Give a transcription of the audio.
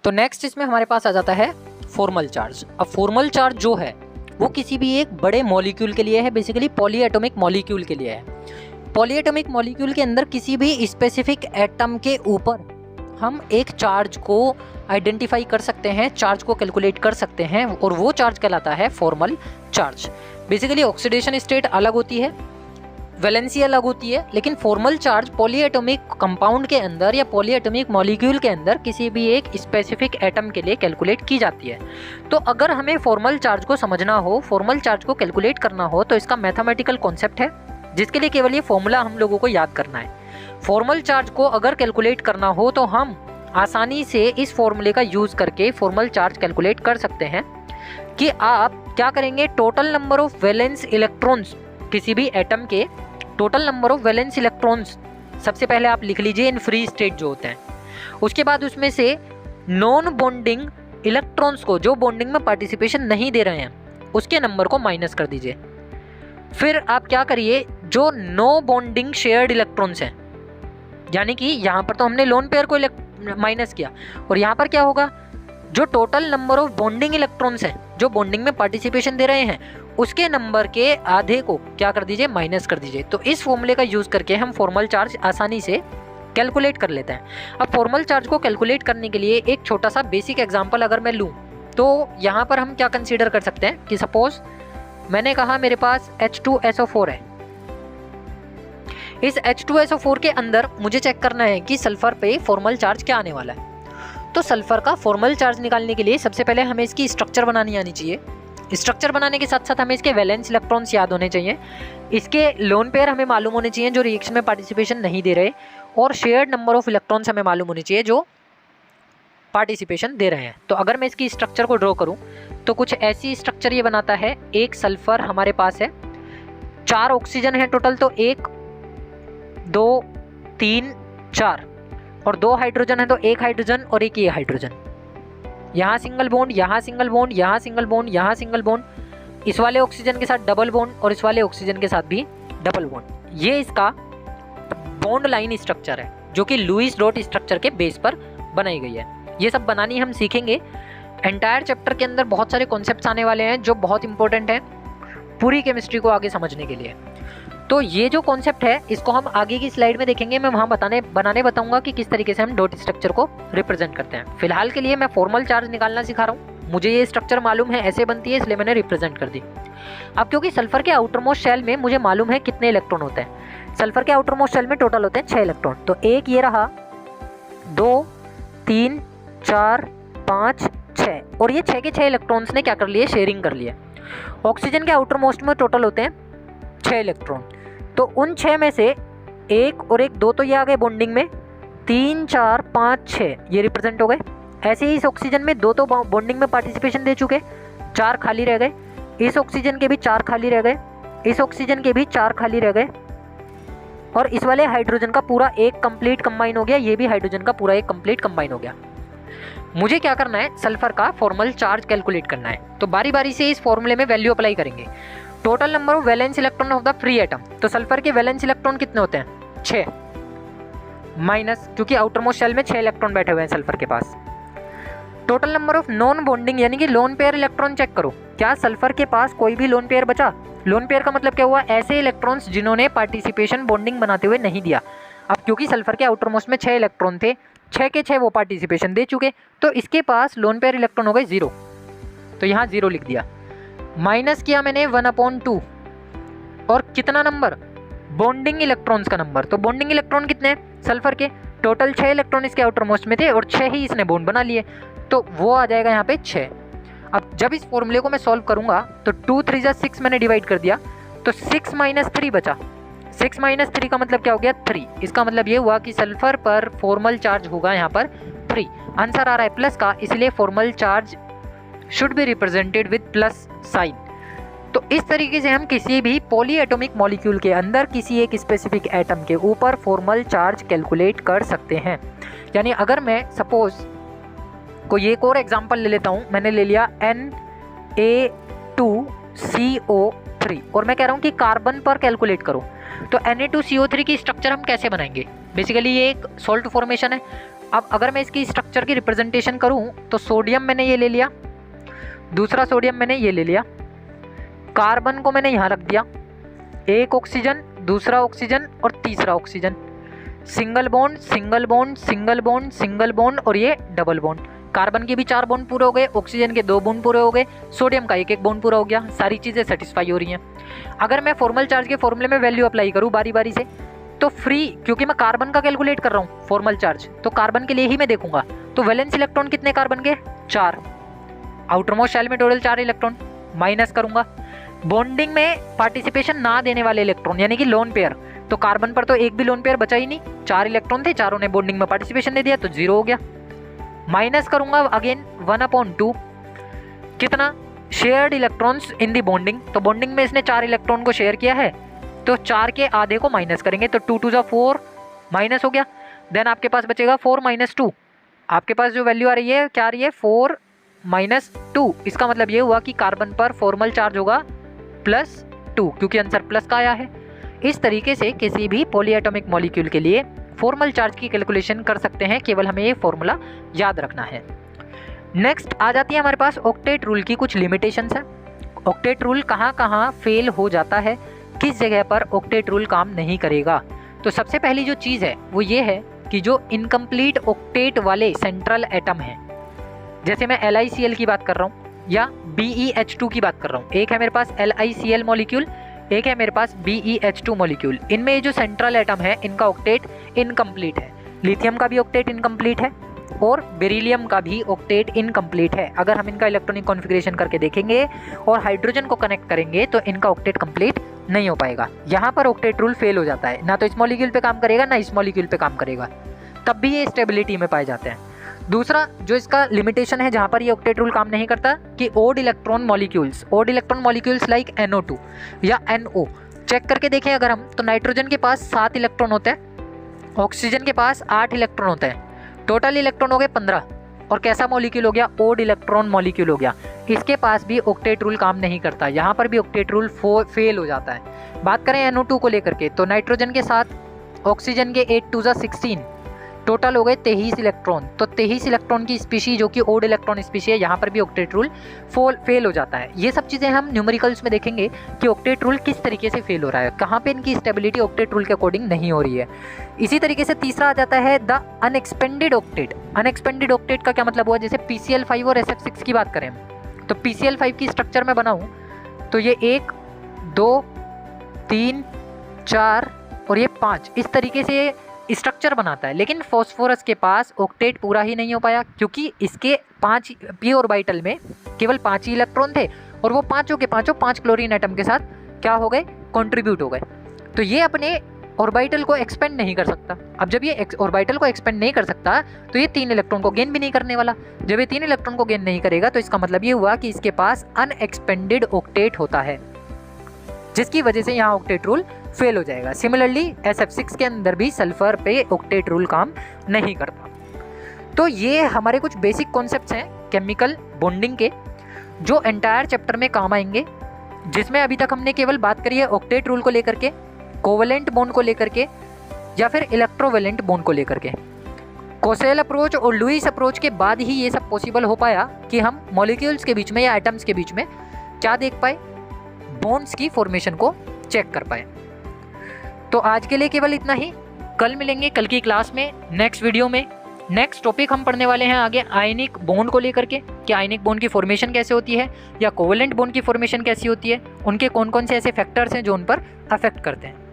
तो नेक्स्ट इसमें हमारे पास आ जाता है फॉर्मल चार्ज। अब फॉर्मल चार्ज जो है वो किसी भी एक बड़े मॉलिक्यूल के लिए है, बेसिकली पॉलीएटॉमिक मॉलिक्यूल के लिए है। पॉलीएटॉमिक मॉलिक्यूल के अंदर किसी भी स्पेसिफिक एटम के ऊपर हम एक चार्ज को आइडेंटिफाई कर सकते हैं, चार्ज को कैलकुलेट कर सकते हैं, और वो चार्ज कहलाता है formal charge. Basically oxidation state अलग होती है, वैलेंसी अलग होती है, लेकिन फॉर्मल चार्ज पॉलीएटॉमिक कंपाउंड के अंदर या पॉलीएटॉमिक मॉलिक्यूल के अंदर किसी भी एक स्पेसिफिक एटम के लिए कैलकुलेट की जाती है। तो अगर हमें फॉर्मल चार्ज को समझना हो, फॉर्मल चार्ज को कैलकुलेट करना हो, तो इसका मैथमेटिकल कॉन्सेप्ट है जिसके लिए केवल ये फॉर्मूला हम लोगों को याद करना है। फॉर्मल चार्ज को अगर कैलकुलेट करना हो तो हम आसानी से इस फॉर्मूले का यूज़ करके फॉर्मल चार्ज कैलकुलेट कर सकते हैं कि आप क्या करेंगे, total number of valence electrons, किसी भी एटम के total number of valence electrons सबसे पहले आप लिख लीजिए इन फ्री स्टेट जो होते हैं। उसके बाद उसमें से नॉन बॉन्डिंग इलेक्ट्रॉन्स को, जो बॉन्डिंग में पार्टिसिपेशन नहीं दे रहे हैं, उसके नंबर को माइनस कर दीजिए। फिर आप क्या करिए, जो नो बॉन्डिंग शेयर्ड इलेक्ट्रॉन्स हैं, यानी कि यहाँ पर तो हमने लोन पेयर को माइनस किया, और यहाँ पर क्या होगा, जो total number of bonding electrons हैं, जो बॉन्डिंग में पार्टिसिपेशन दे रहे हैं, उसके नंबर के आधे को क्या कर दीजिए, माइनस कर दीजिए। तो इस फॉर्मूले का यूज़ करके हम फॉर्मल चार्ज आसानी से कैलकुलेट कर लेते हैं। अब फॉर्मल चार्ज को कैलकुलेट करने के लिए एक छोटा सा बेसिक एग्जांपल अगर मैं लूँ तो यहाँ पर हम क्या कंसीडर कर सकते हैं कि सपोज मैंने कहा मेरे पास H2SO4 है। इस H2SO4 के अंदर मुझे चेक करना है कि सल्फर पे फॉर्मल चार्ज क्या आने वाला है। तो सल्फर का फॉर्मल चार्ज निकालने के लिए सबसे पहले हमें इसकी स्ट्रक्चर बनानी आनी चाहिए। स्ट्रक्चर बनाने के साथ साथ हमें इसके वैलेंस इलेक्ट्रॉन्स याद होने चाहिए, इसके लोन पेयर हमें मालूम होने चाहिए जो रिएक्शन में पार्टिसिपेशन नहीं दे रहे, और शेयर्ड नंबर ऑफ इलेक्ट्रॉन्स हमें मालूम होने चाहिए जो पार्टिसिपेशन दे रहे हैं। तो अगर मैं इसकी स्ट्रक्चर को ड्रॉ करूं तो कुछ ऐसी स्ट्रक्चर ये बनाता है। एक सल्फर हमारे पास है, 4 ऑक्सीजन है टोटल, तो 1 2 3 4, और 2 हाइड्रोजन है तो 1 हाइड्रोजन और 1 ये हाइड्रोजन। यहाँ सिंगल बॉन्ड, यहाँ सिंगल बॉन्ड, यहाँ सिंगल बॉन्ड, यहाँ सिंगल बॉन्ड, इस वाले ऑक्सीजन के साथ डबल बॉन्ड और इस वाले ऑक्सीजन के साथ भी डबल बॉन्ड। ये इसका बॉन्ड लाइन स्ट्रक्चर है जो कि लुईस डॉट स्ट्रक्चर के बेस पर बनाई गई है। ये सब बनानी हम सीखेंगे। एंटायर चैप्टर के अंदर बहुत सारे कॉन्सेप्ट्स आने वाले हैं जो बहुत इंपॉर्टेंट हैं पूरी केमिस्ट्री को आगे समझने के लिए। तो ये जो कॉन्सेप्ट है इसको हम आगे की स्लाइड में देखेंगे। मैं वहाँ बनाने बताऊंगा कि किस तरीके से हम डॉट स्ट्रक्चर को रिप्रेजेंट करते हैं। फिलहाल के लिए मैं फॉर्मल चार्ज निकालना सिखा रहा हूँ। मुझे ये स्ट्रक्चर मालूम है, ऐसे बनती है, इसलिए मैंने रिप्रेजेंट कर दी। अब क्योंकि सल्फर के आउटर मोस्ट शेल में मुझे मालूम है कितने इलेक्ट्रॉन होते हैं। सल्फर के आउटर मोस्ट शेल में टोटल होते हैं 6 इलेक्ट्रॉन। तो एक ये रहा, 2 3 4 5 6, और ये 6 के 6 इलेक्ट्रॉन्स ने क्या कर लिए, शेयरिंग कर लिए। ऑक्सीजन के आउटर मोस्ट में टोटल होते हैं 6 इलेक्ट्रॉन, तो उन 6 में से 1 और 1 2 तो ये आ गए बॉन्डिंग में, 3 4 5 6 ये रिप्रेजेंट हो गए। ऐसे ही इस ऑक्सीजन में 2 तो बॉन्डिंग में पार्टिसिपेशन दे चुके, 4 खाली रह गए। इस ऑक्सीजन के भी 4 खाली रह गए, इस ऑक्सीजन के भी 4 खाली रह गए, और इस वाले हाइड्रोजन का पूरा एक कंप्लीट कंबाइन हो गया। ये भी हाइड्रोजन का पूरा एक कंप्लीट कंबाइन हो गया। मुझे क्या करना है, सल्फर का फॉर्मल चार्ज कैलकुलेट करना है। तो बारी बारी से इस फॉर्मूले में वैल्यू अप्लाई करेंगे। Total number of valence electron of the free atom, तो सल्फर के वैलेंस इलेक्ट्रॉन कितने होते हैं, 6, माइनस, क्योंकि आउटर मोस्ट शेल में 6 इलेक्ट्रॉन बैठे हुए हैं सल्फर के पास। Total number of non bonding यानी कि लोन पेयर इलेक्ट्रॉन चेक करो, क्या सल्फर के पास कोई भी लोन पेयर बचा। लोन पेयर का मतलब क्या हुआ, ऐसे इलेक्ट्रॉन्स जिन्होंने पार्टिसिपेशन बॉन्डिंग बनाते हुए नहीं दिया। अब क्योंकि सल्फर के आउटर मोस्ट में 6 इलेक्ट्रॉन थे, 6 के 6 वो पार्टिसिपेशन दे चुके, तो इसके पास लोन पेयर इलेक्ट्रॉन हो गए 0, तो यहाँ 0 लिख दिया। माइनस किया मैंने 1/2, और कितना नंबर, बॉन्डिंग इलेक्ट्रॉन्स का नंबर। तो बॉन्डिंग इलेक्ट्रॉन कितने हैं सल्फर के, टोटल 6 इलेक्ट्रॉन इसके आउटर मोस्ट में थे और 6 ही इसने बॉन्ड बना लिए, तो वो आ जाएगा यहाँ पे 6। अब जब इस फॉर्मूले को मैं सॉल्व करूंगा तो 2 3 6 मैंने डिवाइड कर दिया, तो 6 - 3 बचा। 6 - 3 का मतलब क्या हो गया, 3। इसका मतलब ये हुआ कि सल्फर पर फॉर्मल चार्ज होगा यहाँ पर 3। आंसर आ रहा है प्लस का, इसलिए formal charge should be represented with plus sign. तो इस तरीके से हम किसी भी पॉलीएटॉमिक मॉलिक्यूल के अंदर किसी एक स्पेसिफिक एटम के ऊपर फॉर्मल चार्ज कैलकुलेट कर सकते हैं। यानी अगर मैं सपोज कोई एक और एग्जांपल ले लेता हूँ, मैंने ले लिया Na2CO3 और मैं कह रहा हूँ कि कार्बन पर कैलकुलेट करो, तो Na2CO3 की स्ट्रक्चर हम कैसे बनाएंगे। बेसिकली ये एक सॉल्ट फॉर्मेशन है, अब अगर मैं इसकी स्ट्रक्चर की रिप्रेजेंटेशन करूं तो सोडियम मैंने ये ले लिया, दूसरा सोडियम मैंने ये ले लिया, कार्बन को मैंने यहाँ रख दिया, एक ऑक्सीजन, दूसरा ऑक्सीजन और तीसरा oxygen, single bond single bond single bond single bond और ये डबल बॉन्ड। कार्बन के भी 4 बॉन्ड पूरे हो गए, ऑक्सीजन के 2 बॉन्ड पूरे हो गए, सोडियम का 1 बॉन्ड पूरा हो गया। सारी चीज़ें सेटिस्फाई हो रही हैं। अगर मैं फॉर्मल चार्ज के फॉर्मूले में वैल्यू अप्लाई करूँ बारी बारी से तो फ्री, क्योंकि मैं कार्बन का कैलकुलेट कर रहा हूँ फॉर्मल चार्ज, तो कार्बन के लिए ही मैं देखूंगा। तो वैलेंस इलेक्ट्रॉन कितने कार्बन के? 4। आउटर मोस्ट शेल में टोटल 4 इलेक्ट्रॉन, माइनस करूंगा। बॉन्डिंग में पार्टिसिपेशन ना देने वाले इलेक्ट्रॉन यानी कि लोन पेयर, तो कार्बन पर तो एक भी लोन पेयर बचा ही नहीं, 4 इलेक्ट्रॉन थे, चारों ने बॉन्डिंग में पार्टिसिपेशन दे दिया तो 0 हो गया। माइनस करूंगा अगेन 1/2, कितना? Shared electrons in the bonding, तो बॉन्डिंग में इसने 4 इलेक्ट्रॉन को शेयर किया है तो 4 के आधे को माइनस करेंगे तो 2 2 4 माइनस हो गया। देन आपके पास बचेगा 4 - 2, आपके पास जो वैल्यू आ रही है क्या आ रही है? 4 - 2। इसका मतलब ये हुआ कि कार्बन पर फॉर्मल चार्ज होगा +2, क्योंकि आंसर प्लस का आया है। इस तरीके से किसी भी पॉलीएटॉमिक मॉलिक्यूल के लिए फॉर्मल चार्ज की कैलकुलेशन कर सकते हैं, केवल हमें ये फॉर्मूला याद रखना है। नेक्स्ट आ जाती है हमारे पास ऑक्टेट रूल की कुछ लिमिटेशंस है। ऑक्टेट रूल कहाँ कहाँ फेल हो जाता है, किस जगह पर ऑक्टेट रूल काम नहीं करेगा। तो सबसे पहली जो चीज़ है वो ये है कि जो इनकम्प्लीट ऑक्टेट वाले सेंट्रल एटम हैं, जैसे मैं LiCl की बात कर रहा हूँ या BeH2 की बात कर रहा हूँ, एक है मेरे पास LiCl मॉलिक्यूल, एक है मेरे पास BeH2 मॉलिक्यूल, इनमें ये जो सेंट्रल एटम है इनका ऑक्टेट इनकम्प्लीट है। लिथियम का भी ऑक्टेट इनकम्प्लीट है और बेरिलियम का भी ऑक्टेट इनकम्प्लीट है। अगर हम इनका इलेक्ट्रॉनिक कॉन्फ़िगरेशन करके देखेंगे और हाइड्रोजन को कनेक्ट करेंगे तो इनका ऑक्टेट कंप्लीट नहीं हो पाएगा। यहाँ पर ऑक्टेट रूल फेल हो जाता है, ना तो इस मॉलिक्यूल पे काम करेगा ना इस मॉलिक्यूल पे काम करेगा, तब भी ये स्टेबिलिटी में पाए जाते हैं। दूसरा जो इसका लिमिटेशन है जहाँ पर ये ऑक्टेट रूल काम नहीं करता कि odd electron molecules like NO2 या NO, चेक करके देखें अगर हम तो नाइट्रोजन के पास 7 इलेक्ट्रॉन होते हैं, ऑक्सीजन के पास 8 इलेक्ट्रॉन होते हैं, टोटल इलेक्ट्रॉन हो गए 15, और कैसा मॉलिक्यूल हो गया? ओड इलेक्ट्रॉन मॉलिक्यूल हो गया। इसके पास भी ऑक्टेट रूल काम नहीं करता, यहाँ पर भी ऑक्टेट रूल फेल हो जाता है। बात करें NO2 को लेकर के तो नाइट्रोजन के साथ ऑक्सीजन के 8 2 16, टोटल हो गए 23 इलेक्ट्रॉन, तो 23 इलेक्ट्रॉन की स्पीशी जो कि ओड इलेक्ट्रॉन स्पीशी है, यहाँ पर भी ऑक्टेट रूल फेल हो जाता है। ये सब चीज़ें हम न्यूमेरिकल्स में देखेंगे कि ऑक्टेट रूल किस तरीके से फेल हो रहा है, कहाँ पे इनकी स्टेबिलिटी ऑक्टेट रूल के अकॉर्डिंग नहीं हो रही है। इसी तरीके से तीसरा आ जाता है the unexpanded octet. Unexpanded octet का क्या मतलब हुआ? जैसे PCl5 और SF6 की बात करें तो PCl5 की स्ट्रक्चर में बनाऊँ तो ये 1 2 3 4 और ये 5 इस तरीके से स्ट्रक्चर बनाता है, लेकिन फॉस्फोरस के पास ऑक्टेट पूरा ही नहीं हो पाया क्योंकि इसके 5 p ऑर्बिटल में केवल 5 ही इलेक्ट्रॉन थे और वो पाँचों के पाँचों 5 क्लोरीन एटम के साथ क्या हो गए? कंट्रीब्यूट हो गए। तो ये अपने ऑर्बिटल को एक्सपेंड नहीं कर सकता। अब जब ये ऑर्बिटल को एक्सपेंड नहीं कर सकता तो ये 3 इलेक्ट्रॉन को गेन भी नहीं करने वाला। जब ये 3 इलेक्ट्रॉन को गेन नहीं करेगा तो इसका मतलब ये हुआ कि इसके पास अनएक्सपेंडेड ऑक्टेट होता है, जिसकी वजह से यहाँ ऑक्टेट रूल फेल हो जाएगा। सिमिलरली SF6 के अंदर भी सल्फर पे ऑक्टेट रूल काम नहीं करता। तो ये हमारे कुछ बेसिक कॉन्सेप्ट्स हैं केमिकल बॉन्डिंग के जो एंटायर चैप्टर में काम आएंगे, जिसमें अभी तक हमने केवल बात करी है ऑक्टेट रूल को लेकर के, कोवेलेंट बॉन्ड को लेकर के या फिर इलेक्ट्रोवेलेंट बॉन्ड को लेकर के। कोसेल अप्रोच और लुईस अप्रोच के बाद ही ये सब पॉसिबल हो पाया कि हम मॉलिक्यूल्स के बीच में या एटम्स के बीच में क्या देख पाए? बॉन्ड्स की फॉर्मेशन को चेक कर पाए। तो आज के लिए केवल इतना ही, कल मिलेंगे कल की क्लास में नेक्स्ट वीडियो में। नेक्स्ट टॉपिक हम पढ़ने वाले हैं आगे आयनिक बॉन्ड को लेकर के कि आयनिक बॉन्ड की फॉर्मेशन कैसे होती है या कोवेलेंट बॉन्ड की फॉर्मेशन कैसी होती है, उनके कौन कौन से ऐसे फैक्टर्स हैं जो उन पर अफेक्ट करते हैं।